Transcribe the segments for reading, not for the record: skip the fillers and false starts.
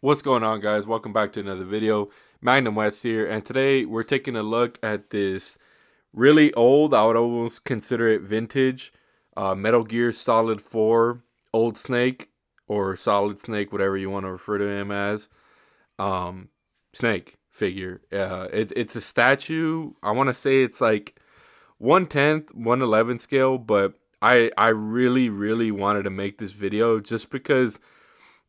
What's going on, guys? Welcome back to another video. Magnum West here, and today we're taking a look at this really old, I would almost consider it vintage, Metal Gear Solid 4 Old Snake, or Solid Snake, whatever you want to refer to him as, um, Snake figure. It's a statue. I want to say it's like 1/10, 1/11 scale, but I really wanted to make this video just because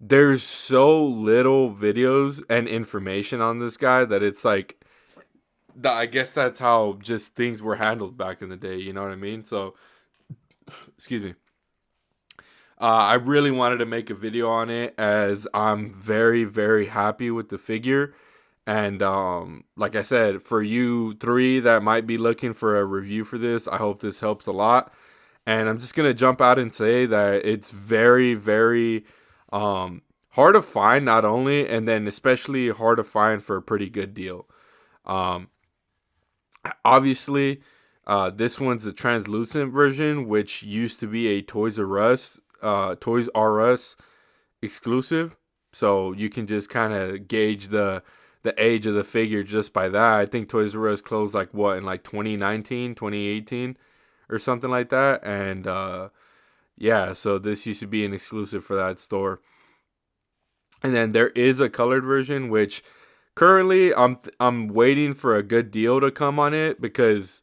there's so little videos and information on this guy that it's like I guess that's how just things were handled back in the day. You know what I mean? So, excuse me. I really wanted to make a video on it as I'm very happy with the figure. And like I said, for you three that might be looking for a review for this, I hope this helps a lot. And I'm just gonna jump out and say that it's very hard to find, not only, and then especially hard to find for a pretty good deal. Um, Obviously, this one's a translucent version, which used to be a Toys R Us exclusive. So you can just kind of gauge the age of the figure just by that. I think Toys R Us closed like what in like 2019, 2018 or something like that. And yeah, so this used to be an exclusive for that store. And then there is a colored version, which currently I'm waiting for a good deal to come on it because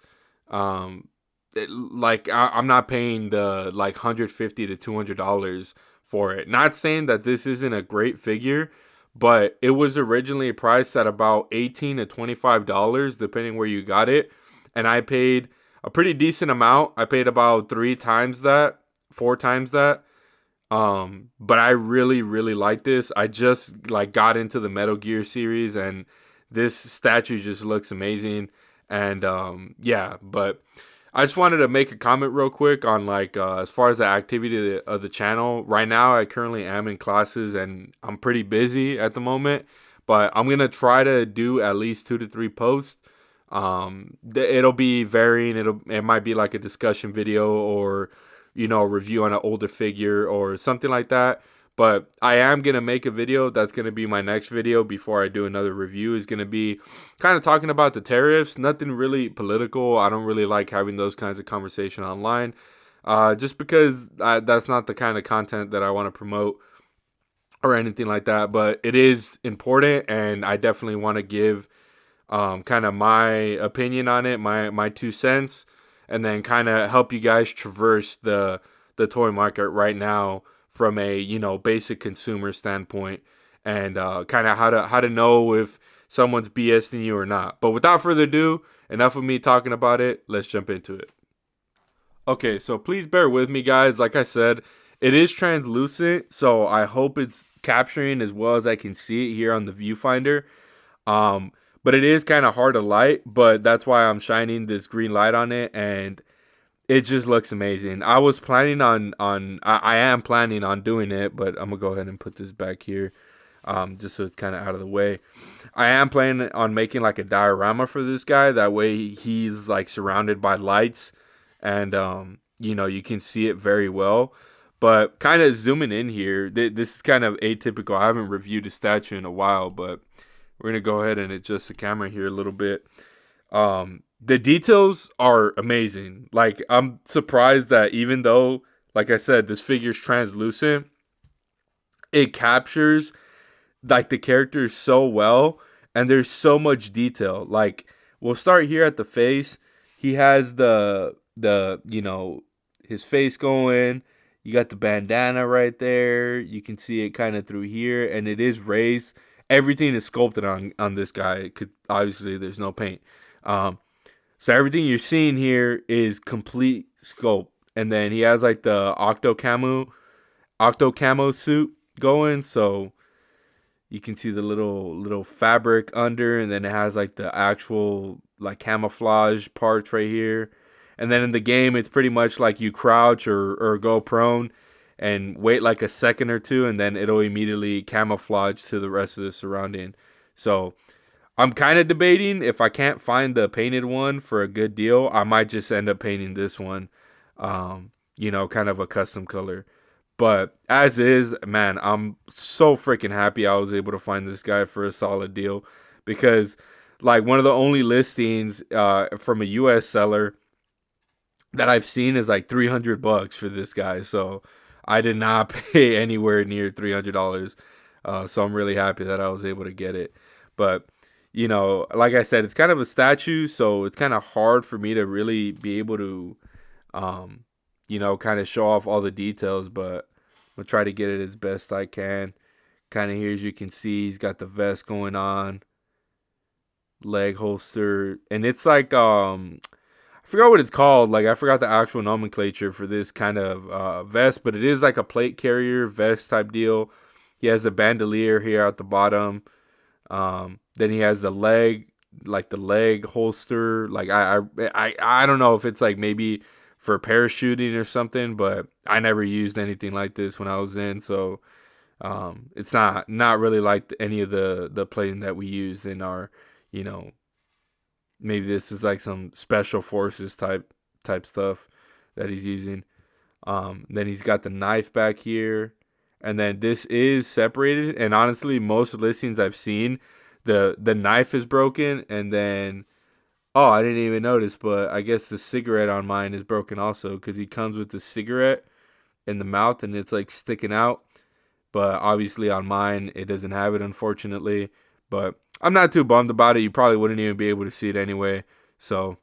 um I'm not paying the like 150 to $200 for it. Not saying that this isn't a great figure, but it was originally priced at about 18 to $25 depending where you got it, and I paid a pretty decent amount. I paid about 3 times that, 4 times that. But I really like this. I just like got into the Metal Gear series, and this statue just looks amazing. And yeah, but I just wanted to make a comment real quick on like as far as the activity of the channel. Right now, I currently am in classes, and I'm pretty busy at the moment. But I'm gonna try to do at least 2 to 3 posts. It'll be varying. It might be like a discussion video, or review on an older figure or something like that. But I am going to make a video. That's going to be my next video before I do another review. Is going to be kind of talking about the tariffs. Nothing really political. I don't really like having those kinds of conversation online. Just because that's not the kind of content that I want to promote or anything like that. But it is important, and I definitely want to give kind of my opinion on it, my 2 cents, and then kind of help you guys traverse the toy market right now from a basic consumer standpoint, and kind of how to know if someone's BSing you or not. But without further ado, enough of me talking about it. Let's jump into it. Okay, so please bear with me, guys. Like I said, it is translucent, so I hope it's capturing as well as I can see it here on the viewfinder. Um, but it is kind of hard to light, but that's why I'm shining this green light on it, and it just looks amazing. I was planning I am planning on doing it, but I'm gonna go ahead and put this back here, just so it's kind of out of the way. I am planning on making like a diorama for this guy. That way he's like surrounded by lights, and you can see it very well. But kind of zooming in here, this is kind of atypical. I haven't reviewed a statue in a while, but we're gonna go ahead and adjust the camera here a little bit. The details are amazing. Like, I'm surprised that even though, like I said, this figure's translucent, it captures like the characters so well, and there's so much detail. Like, we'll start here at the face. He has the his face going. You got the bandana right there. You can see it kind of through here, and it is raised. Everything is sculpted on this guy. Obviously, there's no paint. Um, so everything you're seeing here is complete sculpt. And then he has like the octo camo suit going, so you can see the little fabric under, and then it has like the actual like camouflage parts right here. And then in the game, it's pretty much like you crouch or go prone and wait like a second or two, and then it'll immediately camouflage to the rest of the surrounding. So I'm kind of debating if I can't find the painted one for a good deal, I might just end up painting this one, kind of a custom color. But as is, man, I'm so freaking happy I was able to find this guy for a solid deal, because like one of the only listings from a US seller that I've seen is like $300 for this guy. So I did not pay anywhere near $300. So I'm really happy that I was able to get it. But like I said, it's kind of a statue, so it's kind of hard for me to really be able to, um, kind of show off all the details. But I'm gonna try to get it as best I can. Kind of here, as you can see, he's got the vest going on, leg holster, and it's like I forgot what it's called. Like, I forgot the actual nomenclature for this kind of vest, but it is like a plate carrier vest type deal. He has a bandolier here at the bottom. Then he has the leg holster. Like I don't know if it's like maybe for parachuting or something, but I never used anything like this when I was in, so it's not really like any of the plating that we use in our, you know, maybe this is like some special forces type stuff that he's using. Then he's got the knife back here, and then this is separated. And honestly, most listings I've seen, the knife is broken, and then I didn't even notice, but I guess the cigarette on mine is broken also, because he comes with the cigarette in the mouth and it's like sticking out. But obviously on mine it doesn't have it, unfortunately. But I'm not too bummed about it. You probably wouldn't even be able to see it anyway. So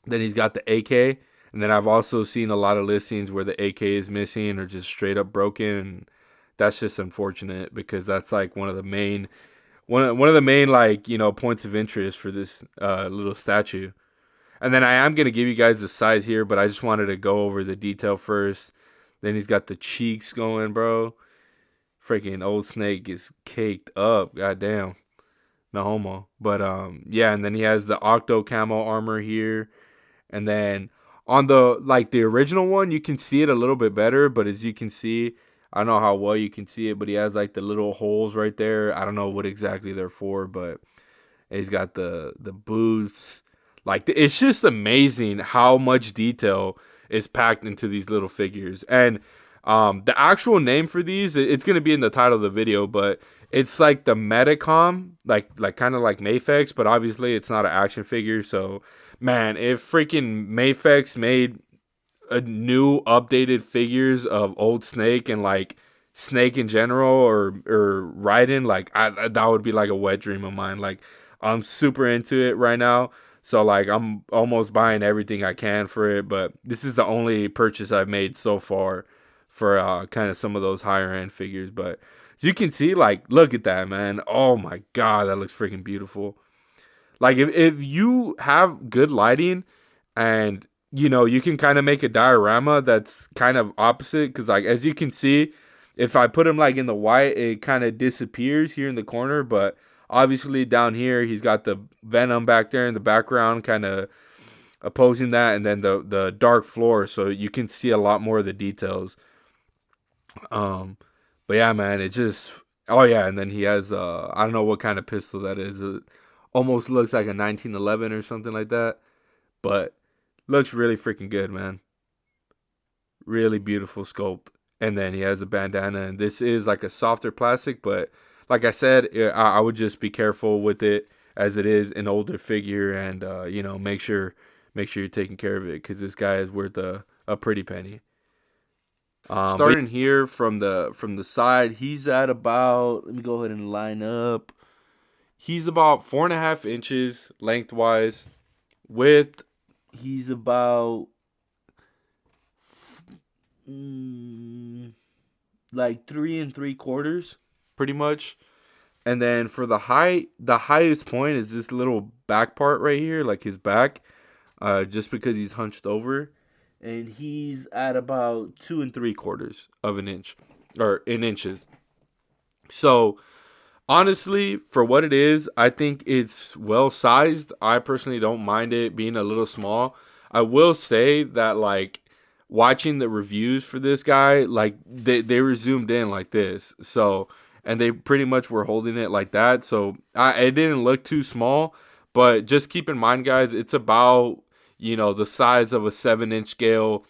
then he's got the AK, and then I've also seen a lot of listings where the AK is missing or just straight up broken, and that's just unfortunate, because that's like one of the main, like, points of interest for this little statue. And then I am gonna give you guys the size here, but I just wanted to go over the detail first. Then he's got the cheeks going, bro. Freaking old Snake is caked up. Goddamn. No homo. But yeah, and then he has the octo camo armor here. And then on the original one, you can see it a little bit better, but as you can see, I don't know how well you can see it, but he has like the little holes right there. I don't know what exactly they're for, but he's got the boots. Like, it's just amazing how much detail is packed into these little figures. And the actual name for these, it's gonna be in the title of the video, but it's like the Medicom, like kind of like Mafex, but obviously it's not an action figure. So, man, if freaking Mafex made a new updated figures of old Snake and like Snake in general, or Raiden, like that would be like a wet dream of mine. Like, I'm super into it right now. So like I'm almost buying everything I can for it, but this is the only purchase I've made so far for kind of some of those higher end figures. But as you can see, like, look at that, man. Oh my god, that looks freaking beautiful. Like, if you have good lighting, and you can kind of make a diorama that's kind of opposite, because like as you can see, if I put him like in the white, it kind of disappears here in the corner, but obviously down here he's got the Venom back there in the background, kind of opposing that, and then the dark floor, so you can see a lot more of the details. um but yeah, man, it just, oh yeah, and then he has I don't know what kind of pistol that is. It almost looks like a 1911 or something like that, but looks really freaking good, man. Really beautiful sculpt. And then he has a bandana, and this is like a softer plastic, but like I said, I would just be careful with it, as it is an older figure, and make sure you're taking care of it, because this guy is worth a pretty penny. Starting here from the side, he's at about, let me go ahead and line up. He's about 4.5 inches lengthwise. Width, he's about like 3 3/4, pretty much. And then for the height, the highest point is this little back part right here, like his back, just because he's hunched over, and he's at about 2 3/4 of an inch, or in inches. So honestly, for what it is, I think it's well sized. I personally don't mind it being a little small. I will say that, like, watching the reviews for this guy, like they were zoomed in like this. So, and they pretty much were holding it like that. So it didn't look too small, but just keep in mind, guys, it's about, the size of a 7-inch scale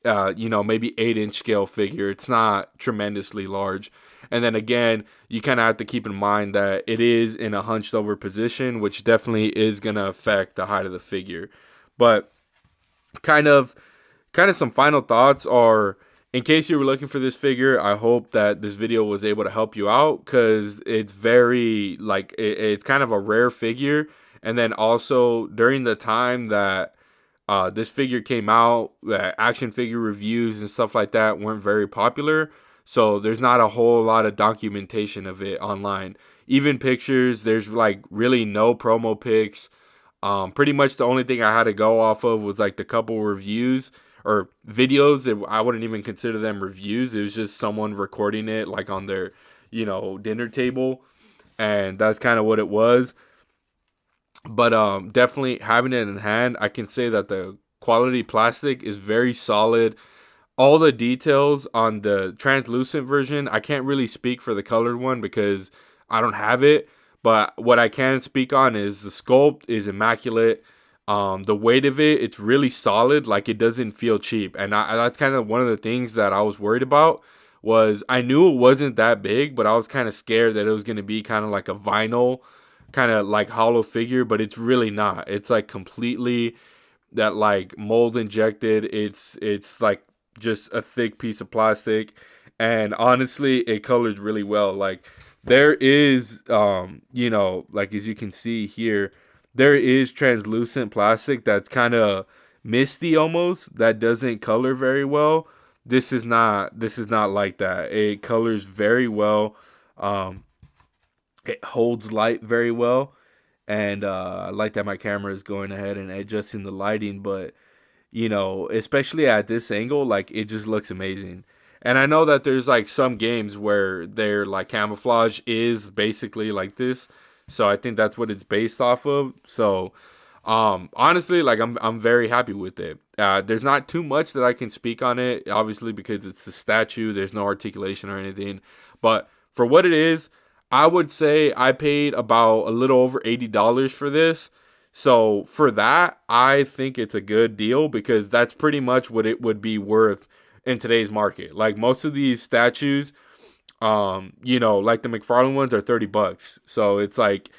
maybe 8-inch scale figure. It's not tremendously large. And then again, you kind of have to keep in mind that it is in a hunched over position, which definitely is going to affect the height of the figure. But kind of some final thoughts are, in case you were looking for this figure, I hope that this video was able to help you out, because it's very, like, it's kind of a rare figure. And then also during the time that this figure came out, action figure reviews and stuff like that weren't very popular. So there's not a whole lot of documentation of it online. Even pictures, there's like really no promo pics. Pretty much the only thing I had to go off of was like the couple reviews or videos. I wouldn't even consider them reviews. It was just someone recording it like on their, dinner table. And that's kind of what it was. But definitely having it in hand, I can say that the quality plastic is very solid. All the details on the translucent version, I can't really speak for the colored one because I don't have it. But what I can speak on is the sculpt is immaculate. The weight of it, it's really solid. Like, it doesn't feel cheap. And that's kind of one of the things that I was worried about. Was I knew it wasn't that big, but I was kind of scared that it was going to be kind of like a vinyl, kind of like hollow figure, but it's really not. It's like completely that like mold injected. It's like just a thick piece of plastic, and honestly it colors really well. Like, there is like, as you can see here, there is translucent plastic that's kind of misty almost, that doesn't color very well. This is not like that. It colors very well. It holds light very well, and I like that my camera is going ahead and adjusting the lighting. But especially at this angle, like, it just looks amazing. And I know that there's like some games where their like camouflage is basically like this, so I think that's what it's based off of. So honestly, like, I'm very happy with it. There's not too much that I can speak on it, obviously, because it's the statue. There's no articulation or anything, but for what it is, I would say I paid about a little over $80 for this. So for that, I think it's a good deal, because that's pretty much what it would be worth in today's market. Like, most of these statues, like the McFarlane ones, are $30. So it's like,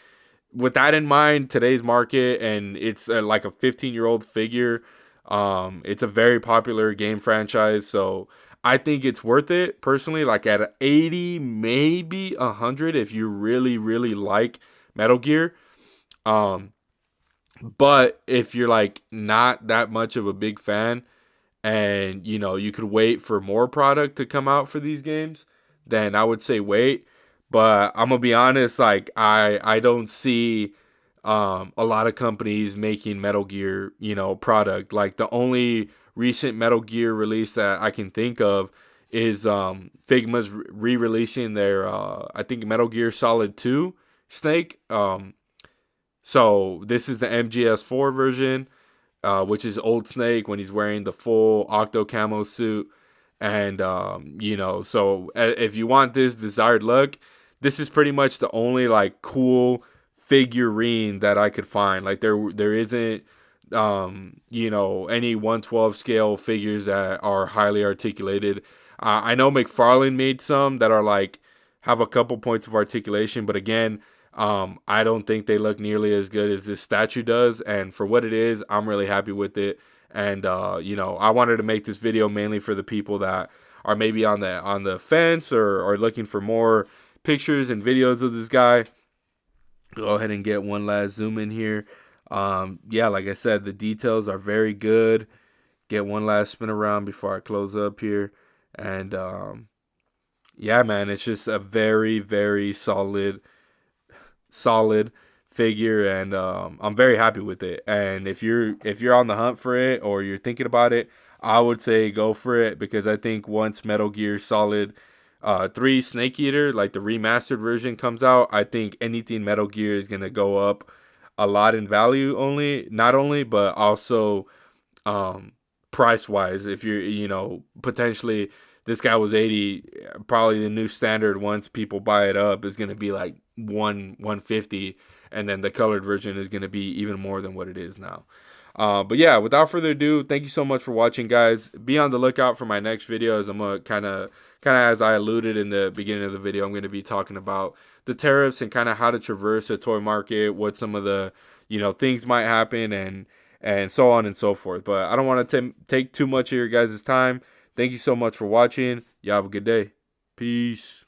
with that in mind, today's market, and it's like a 15-year-old figure. It's a very popular game franchise, so I think it's worth it personally. Like, at 80, maybe 100, if you really, really like Metal Gear. But if you're like not that much of a big fan, and you could wait for more product to come out for these games, then I would say wait. But I'm gonna be honest, like, I don't see a lot of companies making Metal Gear, product. Like, the only recent Metal Gear release that I can think of is Figma's re-releasing their I think Metal Gear Solid 2 Snake. So this is the MGS4 version, which is Old Snake when he's wearing the full Octo Camo suit. And, so if you want this desired look, this is pretty much the only, like, cool figurine that I could find. Like, there isn't, any 112 scale figures that are highly articulated. I know McFarlane made some that are, like, have a couple points of articulation, but again, I don't think they look nearly as good as this statue does. And for what it is, I'm really happy with it. And I wanted to make this video mainly for the people that are maybe on the fence, or looking for more pictures and videos of this guy. Go ahead and get one last zoom in here. Yeah, like I said, the details are very good. Get one last spin around before I close up here. And yeah, man, it's just a very, very solid figure, and I'm very happy with it. And if you're on the hunt for it, or you're thinking about it, I would say go for it, because I think once Metal Gear Solid 3 Snake Eater, like the remastered version, comes out, I think anything Metal Gear is gonna go up a lot in value, not only but also price wise. If you're, potentially, this guy was 80, probably the new standard once people buy it up is going to be like 150. and then the colored version is going to be even more than what it is now. But yeah, without further ado, thank you so much for watching, guys. Be on the lookout for my next video, as I'm gonna kind of as I alluded in the beginning of the video, I'm going to be talking about the tariffs and kind of how to traverse the toy market, what some of the things might happen, and so on and so forth. But I don't want to take too much of your guys' time. Thank you so much for watching. You have a good day. Peace.